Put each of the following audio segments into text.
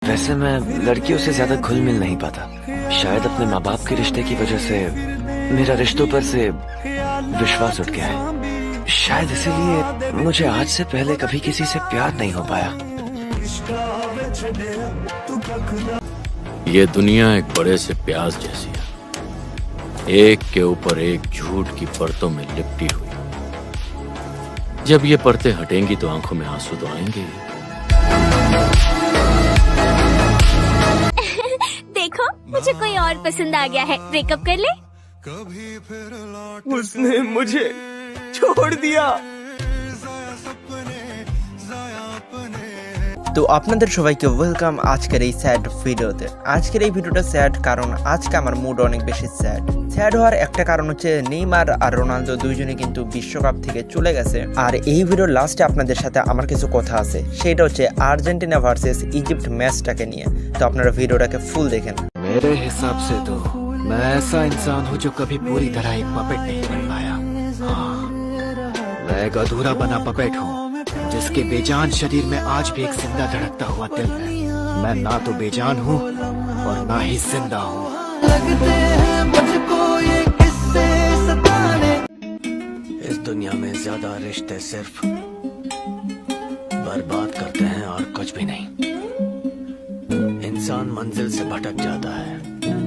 वैसे मैं लड़कियों से ज्यादा घुल मिल नहीं पाता। शायद अपने माँ बाप के रिश्ते की वजह से मेरा रिश्तों पर से विश्वास उठ गया है। शायद इसीलिए मुझे आज से पहले कभी किसी से प्यार नहीं हो पाया। ये दुनिया एक बड़े से प्याज जैसी है, एक के ऊपर एक झूठ की परतों में लिपटी हुई। जब ये परतें हटेंगी तो आंखों में आंसू तो आएंगे ही। देखो, मुझे कोई और पसंद आ गया है, ब्रेकअप कर ले। उसने मुझे छोड़ दिया। তো আপনাদের সবাইকে ওয়েলকাম আজকের এই স্যাড ভিডিওতে। আজকের এই ভিডিওটা স্যাড কারণ আজকে আমার মুড অনেক বেশি স্যাড হওয়ার একটা কারণ হচ্ছে নেইমার আর রোনালদো দুইজনে কিন্তু বিশ্বকাপ থেকে চলে গেছে। আর এই ভিডিওর লাস্টে আপনাদের সাথে আমার কিছু কথা আছে, সেটা হচ্ছে আর্জেন্টিনা ভার্সেস ইজিপ্ট ম্যাচটাকে নিয়ে। তো আপনারা ভিডিওটাকে ফুল দেখেন। मेरे हिसाब से तो मैं ऐसा इंसान हूँ जो कभी पूरी तरह एक पपेट नहीं बन पाया। हाँ, मैं एक अधूरा बना पपेट हूँ जिसके बेजान शरीर में आज भी एक जिंदा धड़कता हुआ दिल है। मैं ना तो बेजान हूँ और ना ही जिंदा हूँ। इस दुनिया में ज्यादा रिश्ते सिर्फ बर्बाद करते हैं और कुछ भी नहीं। इंसान मंजिल से भटक जाता है,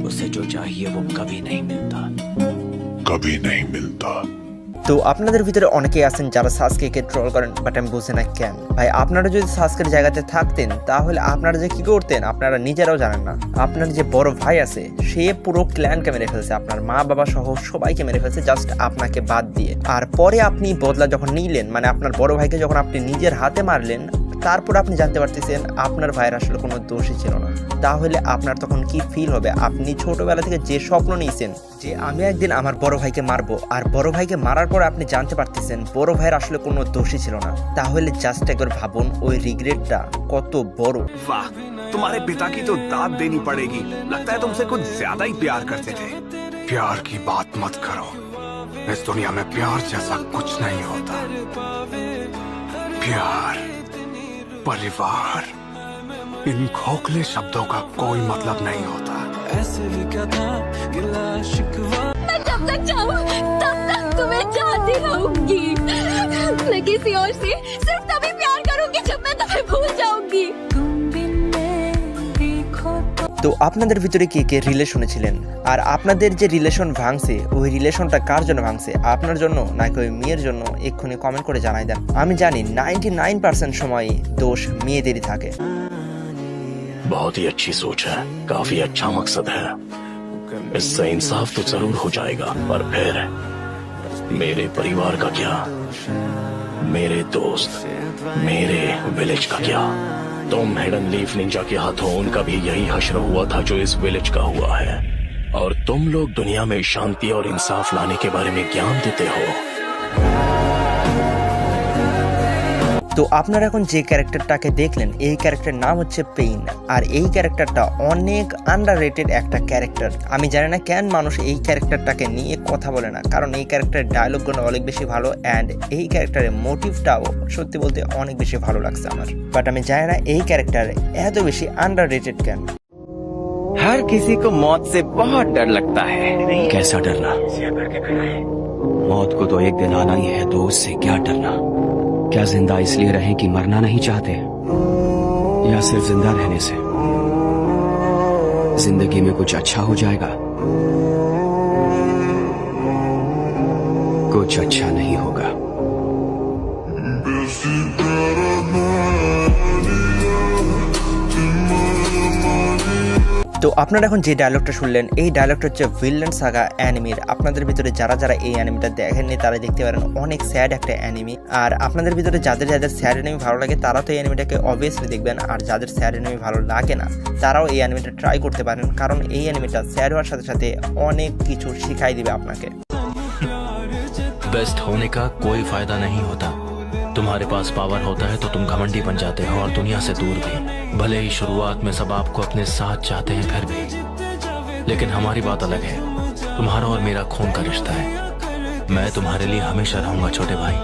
उसे जो चाहिए वो कभी नहीं मिलता। তো আপনাদের ভিতরে অনেকেই আছেন যারা সাসকেকে ট্রল করেন, বাট আমি বুঝি না কেন। ভাই, আপনারা যদি সাসকের জায়গাতে থাকতেন তাহলে আপনারা যে কি করতেন আপনারা নিজেরাও জানেন না। আপনার যে বড় ভাই আছে সে পুরো ক্ল্যানকে মেরে ফেলছে, আপনার মা বাবা সহ সবাইকে মেরে ফেলছে জাস্ট আপনাকে বাদ দিয়ে। আর পরে আপনি বদলা যখন নিলেন, মানে আপনার বড় ভাইকে যখন আপনি নিজের হাতে মারলেন, তারপর আপনি জানতে পারতেছেন আপনার ভাইয়ের আসলে কোনো দোষই ছিল না। তাহলে আপনার তখন কি ফিল হবে? আপনি ছোটবেলা থেকে যে স্বপ্ন নিয়েছেন যে আমি একদিন আমার বড় ভাইকে মারবো, আর বড় ভাইকে মারার পর আপনি জানতে পারতেছেন বড় ভাইয়ের আসলে কোনো দোষই ছিল না। তাহলে জাস্ট একবার ভাবুন ওই রিগ্রেটটা কত বড়। वाह, तुम्हारे पिता की तो दाद देनी पड़ेगी। लगता है तुमसे कुछ ज्यादा ही प्यार करते थे। प्यार की बात मत करो, इस दुनिया में प्यार जैसा कुछ नहीं होता। प्यार, परिवार, इन खोखले शब्दों का कोई मतलब नहीं होता। मैं जब तक चाहूँ तब तक तुम्हें चाहती रहूंगी। मैं किसी और से सिर्फ तभी प्यार करूंगी जब मैं तुम्हें भूल जाऊंगी। তো আপনাদের ভিতরে কে কে রিলেশনে ছিলেন, আর আপনাদের যে রিলেশন ভাঙছে ওই রিলেশনটা কার জন্য ভাঙছে, আপনার জন্য নাকি ওই মেয়ের জন্য? এক্ষুনি কমেন্ট করে জানাই দেন। আমি জানি 99% সময় দোষ মেয়েদেরই থাকে। बहुत ही अच्छी सोच है, काफी अच्छा मकसद है। इससे इंसाफ तो जरूर हो जाएगा, पर फिर मेरे परिवार का क्या, मेरे दोस्त, मेरे विलेज का क्या? तुम हिडन लीफ निंजा के हाथों उनका भी यही हश्र हुआ था जो इस विलेज का हुआ है, और तुम लोग दुनिया में शांति और इंसाफ लाने के बारे में ज्ञान देते हो। তো আপনারা এখন যে ক্যারেক্টারটাকে দেখলেন এই ক্যারেক্টারের নাম হচ্ছে পেইন, আর এই ক্যারেক্টারটা অনেক আন্ডাররেটেড একটা ক্যারেক্টার। আমি জানি না কেন মানুষ এই ক্যারেক্টারটাকে নিয়ে কথা বলে না, কারণ এই ক্যারেক্টারের ডায়লগগুলো অনেক বেশি ভালো, অ্যান্ড এই ক্যারেক্টারের মোটিভটাও সত্যি বলতে অনেক বেশি ভালো লাগছে আমার। বাট আমি জানি না এই ক্যারেক্টার এত বেশি আন্ডাররেটেড কেন। हर किसी को मौत से बहुत डर लगता है। कैसा डरना? मौत को तो एक दिन आना ही है, तो उससे क्या डरना? क्या जिंदा इसलिए रहे कि मरना नहीं चाहते, या सिर्फ जिंदा रहने से जिंदगी में कुछ अच्छा हो जाएगा? कुछ अच्छा नहीं होगा। তো আপনারা এখন যে ডায়লগটা শুনলেন এই ডায়লগটা হচ্ছে ভিনল্যান্ড সাগা অ্যানিমির। আপনাদের ভিতরে যারা যারা এই অ্যানিমিটা দেখেননি তারা দেখতে পারেন, অনেক স্যাড একটা অ্যানিমি। আর আপনাদের ভিতরে যাদের যাদের স্যাড অ্যানিমি ভালো লাগে তারা তো এই অ্যানিমিটাকে অবভিয়াসলি দেখবেন, আর যাদের স্যাড অ্যানিমি ভালো লাগে না তারাও এই অ্যানিমিটা ট্রাই করতে পারেন, কারণ এই অ্যানিমিটা স্যাড হওয়ার সাথে সাথে অনেক কিছু শিখাই দিবে আপনাকে। बेस्ट होने का कोई फायदा नहीं होता। तुम्हारे पास पावर होता है तो तुम घमंडी बन जाते हो, और दुनिया से दूर भी। भले ही शुरुआत में सब आपको अपने साथ चाहते हैं, फिर भी लेकिन हमारी बात अलग है। तुम्हारा और मेरा खून का रिश्ता है। मैं तुम्हारे लिए हमेशा रहूंगा छोटे भाई,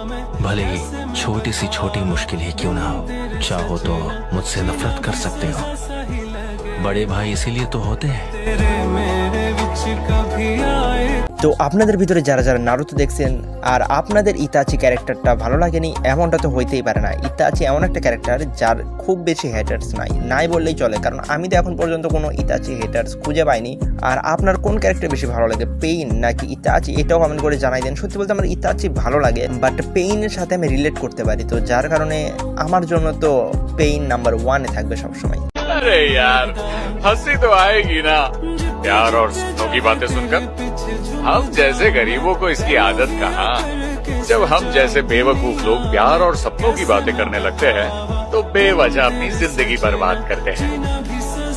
भले ही छोटी सी छोटी मुश्किल ही क्यों ना हो। चाहो तो मुझसे नफरत कर सकते हो, बड़े भाई इसीलिए तो होते हैं। তো আপনাদের ভিতরে যারা যারা নারুতো দেখছেন আর আপনাদের ইতাচি ক্যারেক্টারটা ভালো লাগেনি এমনটা তো হইতেই পারে না। ইতাচি এমন একটা ক্যারেক্টার যার খুব বেশি হেটার্স নাই বললেই চলে, কারণ আমি তো এখন পর্যন্ত কোনো ইতাচি হেটার্স খুঁজে পাইনি। আর আপনার কোন ক্যারেক্টার বেশি ভালো লাগে, পেইন নাকি ইতাচি, এটাও কমেন্ট করে জানাই দেন। সত্যি বলতে আমার ইতাচি ভালো লাগে, বাট পেইনের সাথে আমি রিলেট করতে পারি, তো যার কারণে আমার জন্য তো পেইন নাম্বার 1-এ থাকবে সবসময়। अरे यार हंसी तो आएगी ना प्यार और सपनों की बातें सुनकर। हम जैसे गरीबों को इसकी आदत कहाँ। जब हम जैसे बेवकूफ लोग प्यार और सपनों की बातें करने लगते हैं तो बेवजह अपनी जिंदगी बर्बाद करते हैं।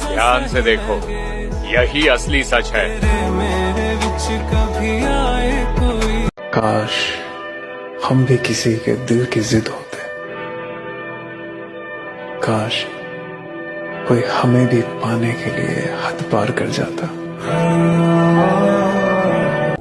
ध्यान से देखो, यही असली सच है। काश हम भी किसी के दिल की जिद होते, काश कोई हमें भी पाने के लिए हद पार कर जाता।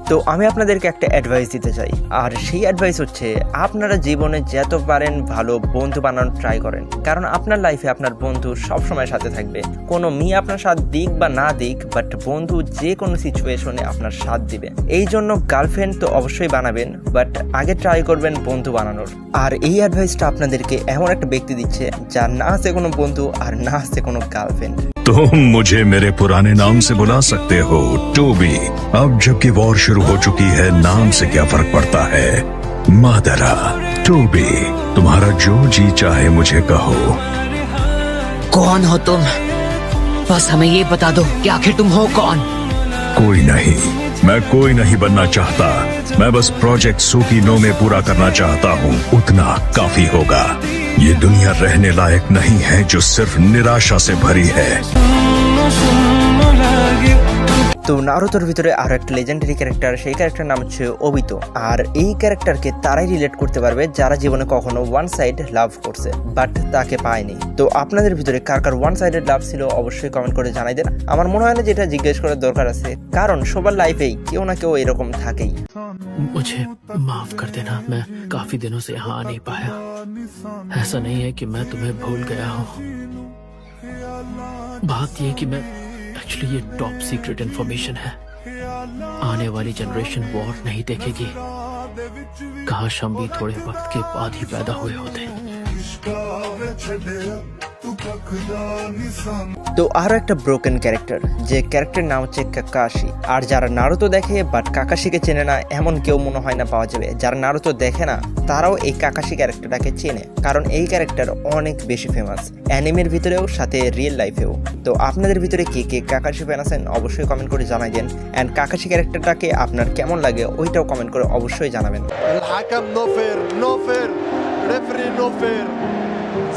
তো আমি আপনাদেরকে একটা অ্যাডভাইস দিতে চাই, আর সেই অ্যাডভাইস হচ্ছে আপনারা জীবনে যত পারেন ভালো বন্ধু বানানোর ট্রাই করেন, কারণ আপনার লাইফে আপনার বন্ধু সবসময় সাথে থাকবে। কোনো মেয়ে আপনার সাথ দিক বা না দিক, বাট বন্ধু যে কোনো সিচুয়েশনে আপনার সাথ দিবে। এই জন্য গার্লফ্রেন্ড তো অবশ্যই বানাবেন, বাট আগে ট্রাই করবেন বন্ধু বানানোর। আর এই অ্যাডভাইসটা আপনাদেরকে এমন একটা ব্যক্তি দিচ্ছে যার না আছে কোনো বন্ধু আর না আছে কোনো গার্লফ্রেন্ড। तुम मुझे मेरे पुराने नाम से बुला सकते हो, टोबी। अब जबकि वॉर शुरू हो चुकी है, नाम से क्या फर्क पड़ता है। मादरा, टोबी, तुम्हारा जो जी चाहे मुझे कहो। कौन हो तुम? बस हमें ये बता दो कि आखिर तुम हो कौन? कोई नहीं, मैं कोई नहीं बनना चाहता। मैं बस प्रोजेक्ट सुकीनो में पूरा करना चाहता हूँ, उतना काफी होगा। ये दुनिया रहने लायक नहीं है जो सिर्फ निराशा से भरी है। তো নারুতোর ভিতরে আরো একটা লেজেন্ডারি ক্যারেক্টার, সেই ক্যারেক্টার নাম হচ্ছে ওবিতো। আর এই ক্যারেক্টারকে তারাই রিলেট করতে পারবে যারা জীবনে কখনো ওয়ান সাইড লাভ করছে বাট তাকে পায়নি। তো আপনাদের ভিতরে কার কার ওয়ান সাইডেড লাভ ছিল অবশ্যই কমেন্ট করে জানাই দেন। আমার মনে হয় না যেটা জিজ্ঞেস করার দরকার আছে, কারণ সবার লাইফেই কেউ না কেউ এরকম থাকেই। मुझे माफ कर देना, मैं काफी दिनों से यहाँ आ नहीं पाया। ऐसा नहीं है कि मैं तुम्हें भूल गया हूँ, बात ये कि मैं एक्चुअली ये टॉप सीक्रेट इन्फॉर्मेशन है। आने वाली जनरेशन वॉर नहीं देखेगी। काश हम भी थोड़े वक्त के बाद ही पैदा हुए होते। তো আরো একটা ব্রোকেন ক্যারেক্টার, যে ক্যারেক্টার নাম হচ্ছে কাকাশি। আর যারা নারুতো দেখে বাট কাকাশিকে চেনে না এমন কেউ মনে হয় না পাওয়া যাবে। যারা নারুতো দেখে না তারাও এই কাকাশি ক্যারেক্টারটাকে চেনে, কারণ এই ক্যারেক্টার অনেক বেশি ফেমাস অ্যানিমের ভিতরেও সাথে রিয়েল লাইফেও। তো আপনাদের ভিতরে কে কে কাকাশি ফ্যান আছেন অবশ্যই কমেন্ট করে জানাই দেন। অ্যান্ড কাকাশি ক্যারেক্টারটাকে আপনার কেমন লাগে ওইটাও কমেন্ট করে অবশ্যই জানাবেন।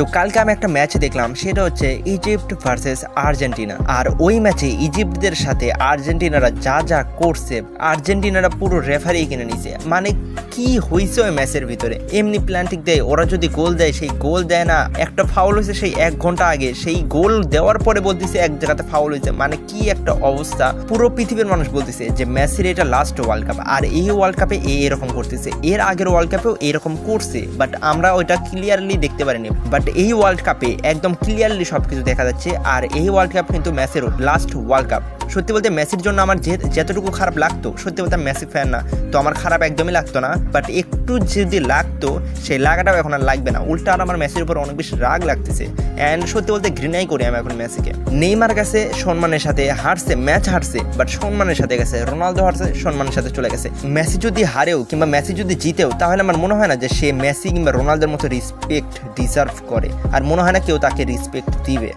তো কালকে আমি একটা ম্যাচ দেখলাম, সেটা হচ্ছে ইজিপ্ট ভার্সেস আর্জেন্টিনা। আর ওই ম্যাচে ইজিপ্টদের সাথে আর্জেন্টিনারা যা যা করছে, আর্জেন্টিনারা পুরো রেফারি কিনে নিছে। মানে কি হয়েছে ওই ম্যাচের ভিতরে, এমনি প্ল্যান্টিক দেয়, ওরা যদি গোল দেয় সেই গোল দেয় না। একটা ফাউল হয়েছে সেই 1 ঘন্টা আগে, সেই গোল দেওয়ার পরে বলতেছে এক জায়গাতে ফাউল হয়েছে। মানে কি একটা অবস্থা, পুরো পৃথিবীর মানুষ বলতেছে যে মেসির এটা লাস্ট ওয়ার্ল্ড কাপ, আর এই ওয়ার্ল্ড কাপে এরকম করতেছে। এর আগের ওয়ার্ল্ড কাপেও এরকম করছে, বাট আমরা ওইটা ক্লিয়ারলি দেখতে পারিনি। বাট এই ওয়ার্ল্ড কাপে একদম ক্লিয়ারলি সবকিছু দেখা যাচ্ছে। আর এই ওয়ার্ল্ড কাপ কিন্তু মেসির লাস্ট ওয়ার্ল্ড কাপ। সত্যি বলতে মেসির জন্য আমার যতটুকু খারাপ লাগতো, সত্যি বলতে মেসি ফ্যান না তো আমার খারাপ একদমই লাগতো না, বাট একটু যদি লাগতো সেই লাগাটাও এখন আর লাগবে না। উল্টা আর আমার মেসির উপর অনেক বেশি রাগ লাগতেছে। অ্যান্ড সত্যি বলতে ঘৃণাই করি আমি এখন মেসিকে। নেইমার কাছে সম্মানের সাথে হারছে, ম্যাচ হারছে, বাট সম্মানের সাথে গেছে। রোনালদো হারছে, সম্মানের সাথে চলে গেছে। মেসি যদি হারেও কিংবা মেসি যদি জিতেও, তাহলে আমার মনে হয় না যে সে মেসি কিংবা রোনালদোর মতো রেসপেক্ট ডিজার্ভ করে, আর মনে হয় না কেউ তাকে রেসপেক্ট দিবে।